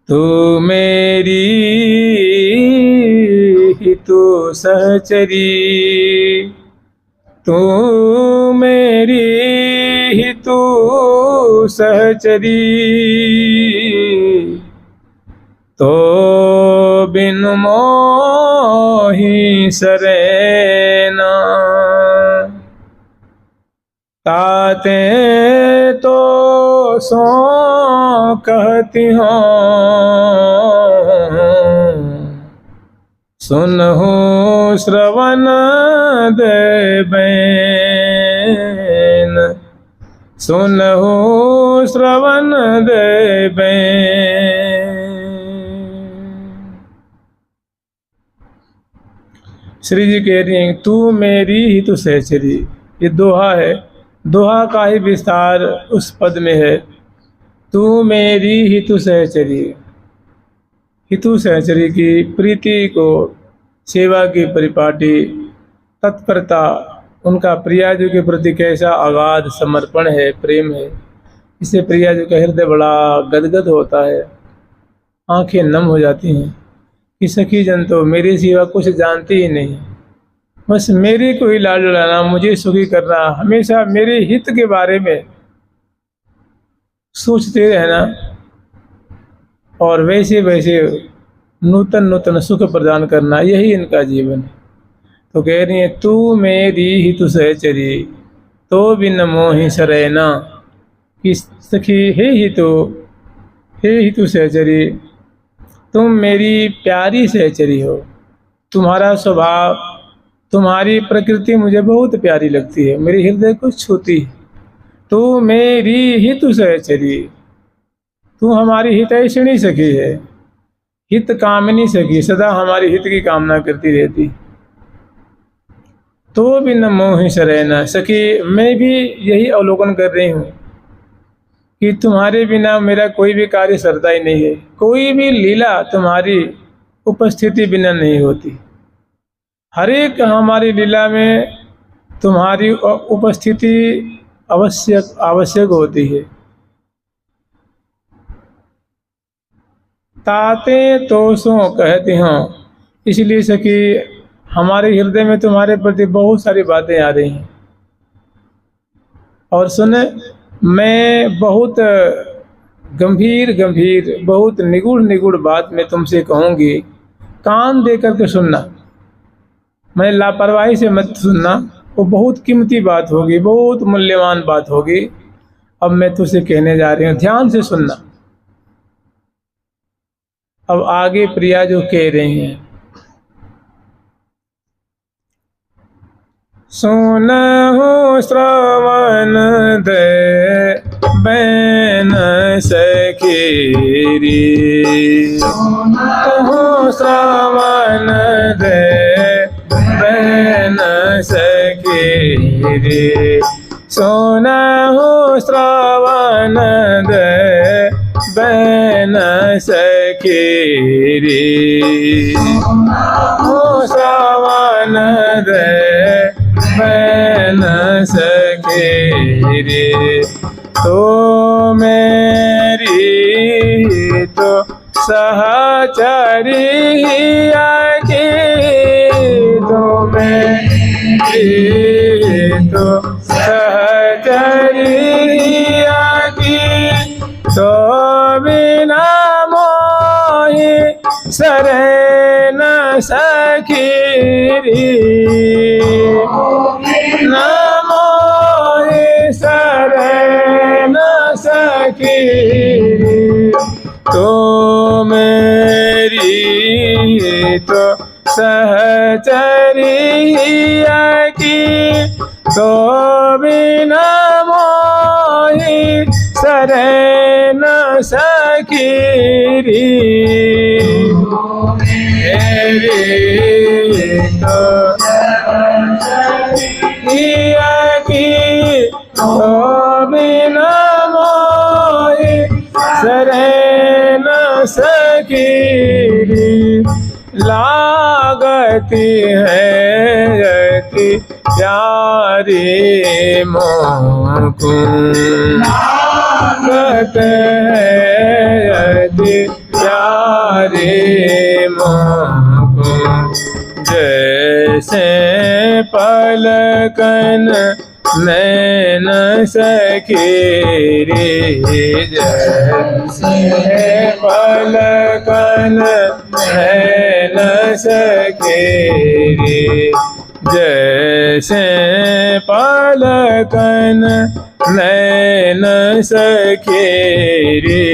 तू मेरी ही तू सहचरी, तू मेरी ही तू सहचरी, तो बिन मोहि सरेना। ताते तो सो कहती हूँ, सुनहु श्रवण देबैन, सुनहु श्रवण देबैन। श्री जी कह रही हैं तू मेरी ही तू सहचरी। ये दोहा है, दोहा का ही विस्तार उस पद में है। तू मेरी ही तू सहचरी, हितु सहचरी की प्रीति को, सेवा की परिपाटी, तत्परता, उनका प्रियाजू के प्रति कैसा अगाध समर्पण है, प्रेम है। इससे प्रियाजू का हृदय बड़ा गदगद होता है, आंखें नम हो जाती हैं कि सखी जन तो मेरे सिवा कुछ जानती ही नहीं, बस मेरी को ही लाड लड़ाना, मुझे सुखी करना, हमेशा मेरे हित के बारे में सोचते रहना और वैसे वैसे नूतन नूतन सुख प्रदान करना, यही इनका जीवन है। तो कह रही है तू मेरी ही तू सहचरी, तो बिन मोहि सरेना, कि सखी हे ही तू सहचरी, तुम मेरी प्यारी सहचरी हो। तुम्हारा स्वभाव, तुम्हारी प्रकृति मुझे बहुत प्यारी लगती है, मेरे हृदय को छूती है। तू मेरी ही तू सहचरी, तू हमारी हितैषिणी सखी है, हित कामनी सखी, सदा हमारी हित की कामना करती रहती। तो बिन मोहि सरेना, सखी मैं भी यही अवलोकन कर रही हूँ कि तुम्हारे बिना मेरा कोई भी कार्य सरता ही नहीं है, कोई भी लीला तुम्हारी उपस्थिति बिना नहीं होती। हर एक हमारी लीला में तुम्हारी उपस्थिति आवश्यक होती है। ताते तो सो कहती हूँ, इसलिए सखी हमारे हृदय में तुम्हारे प्रति बहुत सारी बातें आ रही हैं। और सुन, मैं बहुत गंभीर बहुत निगूढ़ बात मैं तुमसे कहूँगी, कान दे करके सुनना, मैं लापरवाही से मत सुनना, वो बहुत कीमती बात होगी, बहुत मूल्यवान बात होगी। अब मैं तुझसे कहने जा रही हूँ, ध्यान से सुनना। अब आगे प्रिया जो कह रही हैं, सुनहु श्रवण देबैन सखीरी, सुनहु श्रवण देबैन सखीरी, सुनहु श्रवण देबैन सखीरी, सुनहु श्रवण देबैन सखीरी, तो मेरी तो सहचरी आगे, तो मेरी तो सहचरी आगे, तो बिना मोहि सरेन सखीरी, बिना मोहि सरेन सखीरी, तो मेरी तो सहचरी आगे, तो बिना मोहि सरेन सखीरी, मेरी तो सहचरी आगे, तो बिना मोहि सरेन सखीरी, लागती है अति प्यारी मोहको, भक्त है अति प्यारे मोको, जैसे पलकन नैन सखी रे, जैसे पलकन नैन सखी रे, जैसे पलकन नैन सखी रे,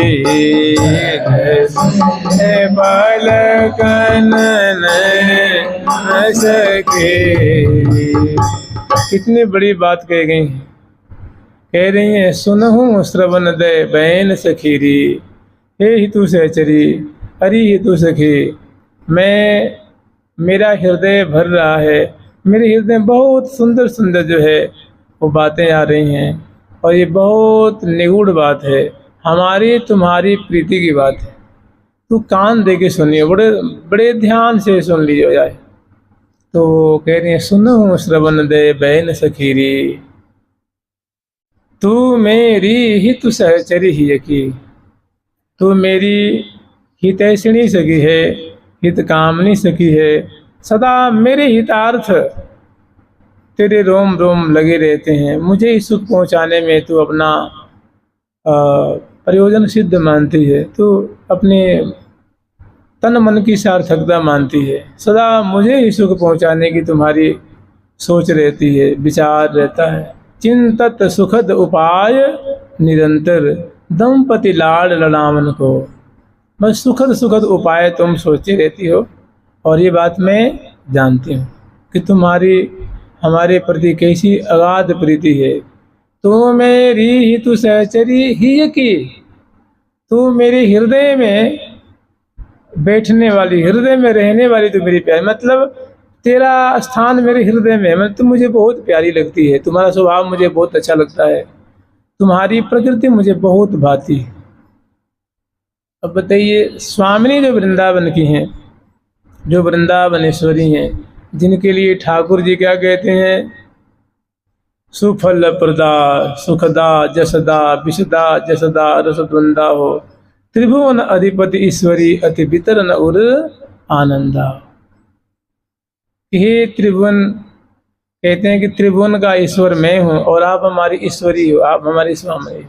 जैसे पलकन नैन सखी रे। कितनी बड़ी बात कह गई, कह रही है सुनहु श्रवण दे बैन सखीरी, हे हितु सहचरी हरि हितु सखी। मैं, मेरा हृदय भर रहा है, मेरे हृदय में बहुत सुंदर सुंदर जो है वो बातें आ रही हैं, और ये बहुत निगूढ़ बात है, हमारी तुम्हारी प्रीति की बात है। तू कान दे के सुनिए, बड़े बड़े ध्यान से सुन लीजिए जाए। तो कह रही है सुनो श्रवण दे बैन सखीरी, तू मेरी हित सहचरी ही की, तू मेरी हितैषिणी सखी है, हित कामनी सखी है, सदा मेरे हितार्थ तेरे रोम रोम लगे रहते हैं, मुझे ही सुख पहुंचाने में तू अपना प्रयोजन सिद्ध मानती है, तू अपने तन मन की सार्थकता मानती है, सदा मुझे ही सुख पहुंचाने की तुम्हारी सोच रहती है, विचार रहता है। चिंतत सुखद उपाय निरंतर, दंपति लाड लड़ावन को, बस सुखद सुखद उपाय तुम सोचती रहती हो, और ये बात मैं जानती हूँ कि तुम्हारी हमारे प्रति कैसी अगाध प्रीति है। तू मेरी हितु सहचरी ही की, तू मेरे हृदय में बैठने वाली, हृदय में रहने वाली तो मेरी प्यारी, मतलब तेरा स्थान मेरे हृदय में, मतलब तुम मुझे बहुत प्यारी लगती है, तुम्हारा स्वभाव मुझे बहुत अच्छा लगता है, तुम्हारी प्रकृति मुझे बहुत भाती है। अब बताइए, स्वामिनी जो वृंदावन की हैं, जो वृंदावनेश्वरी हैं, जिनके लिए ठाकुर जी क्या कहते हैं, सुफल प्रदा सुखदा जसदा विषदा जसदा रसद्वंदा हो, त्रिभुवन अधिपति ईश्वरी अति वितरण उर आनंदा। हे त्रिभुवन, कहते हैं कि त्रिभुवन का ईश्वर मैं हूं और आप हमारी ईश्वरी हो, आप हमारी स्वामी हो,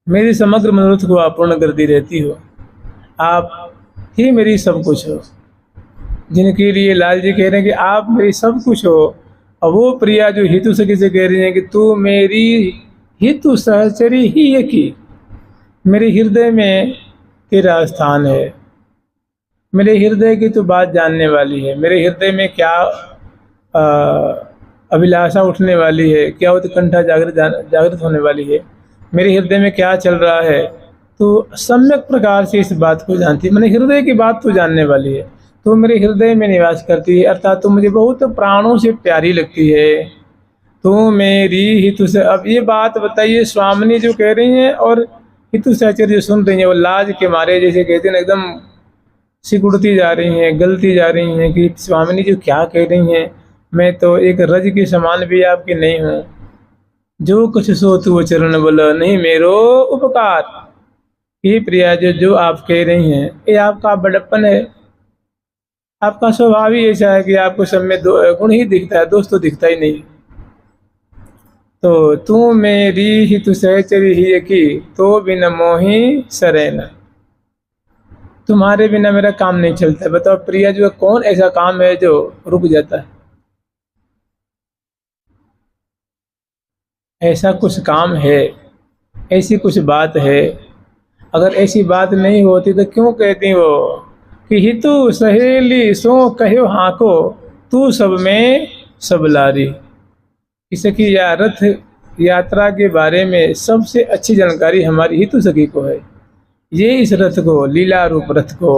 मेरी समग्र मनोरथ को आप पूर्ण करती रहती हो, आप ही मेरी सब कुछ हो। जिनके लिए लाल जी कह रहे हैं कि आप मेरी सब कुछ हो, और वो प्रिया जो हितु सखी से कह रही है कि तू मेरी हितु सहचरी ही है की, मेरे हृदय में तेरा स्थान है, मेरे हृदय की तू बात जानने वाली है, मेरे हृदय में क्या अभिलाषा उठने वाली है, क्या उत्कंठा जागृत होने वाली है, मेरे हृदय में क्या चल रहा है, तो सम्यक प्रकार से इस बात को जानती है, मैंने हृदय की बात तो जानने वाली है, तो मेरे हृदय में निवास करती है, अर्थात तो मुझे बहुत प्राणों से प्यारी लगती है, तो मेरी हितु से। अब ये बात बताइए, स्वामिनी जो कह रही हैं और हितु सहचरी जो सुन रही हैं, वो लाज के मारे जैसे कहते हैं एकदम सिकुड़ती जा रही हैं, गलती जा रही हैं कि स्वामिनी जो क्या कह रही हैं, मैं तो एक रज के समान भी आपकी नहीं हूँ, जो कुछ सो तू चरण बोला नहीं मेरो उपकार। ये प्रिया जो आप कह रही हैं, ये आपका बड़प्पन है, आपका स्वभाव ही ऐसा है कि आपको सब में गुण ही दिखता है, दोष तो दिखता ही नहीं। तो तू मेरी हितु सहचरी ही की, तो बिन मोही सरेना, तुम्हारे बिना मेरा काम नहीं चलता। बताओ प्रिया जो कौन ऐसा काम है जो रुक जाता है, ऐसा कुछ काम है, ऐसी कुछ बात है, अगर ऐसी बात नहीं होती तो क्यों कहती वो कि हितु सहेली सो कहो हाँको, तू सब में सब लारी। इसकी या रथ यात्रा के बारे में सबसे अच्छी जानकारी हमारी हितु सखी को है। ये इस रथ को, लीला रूप रथ को,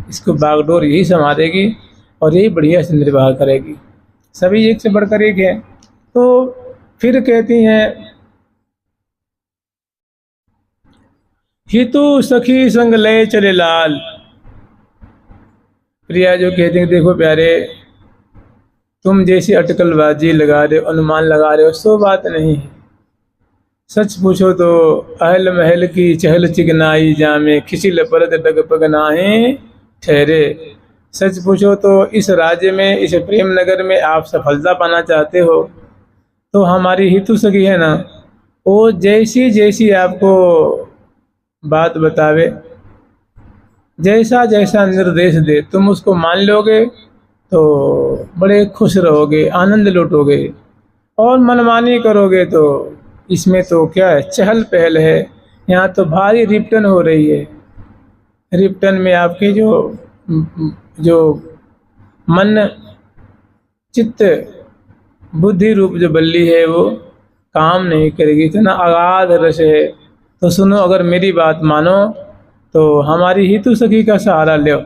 इसको बागडोर यही संभालेगी और यही बढ़िया से निर्वाह करेगी। सभी एक से बढ़कर एक है। तो फिर कहती हैं हितु सखी संग ले चले लाल। प्रिया जो कहती हैं देखो प्यारे, तुम जैसी अटकलबाजी लगा रहे हो, अनुमान लगा रहे हो, सो बात नहीं है। सच पूछो तो अहल महल की चहल चिकनाई जामे, खिसिल परत डग पग नाहे ठहरे। सच पूछो तो इस राज्य में, इस प्रेम नगर में आप सफलता पाना चाहते हो तो हमारी हितु सखी है ना, वो जैसी जैसी आपको बात बतावे, जैसा जैसा निर्देश दे, तुम उसको मान लोगे तो बड़े खुश रहोगे, आनंद लुटोगे। और मनमानी करोगे तो इसमें तो क्या है, चहल पहल है। यहाँ तो भारी रिपटन हो रही है। रिपटन में आपकी जो जो मन चित्त बुद्धि रूप जो बल्ली है वो काम नहीं करेगी, इतना अगाध रस है। तो सुनो, अगर मेरी बात मानो तो हमारी हितु सखी का सहारा लो।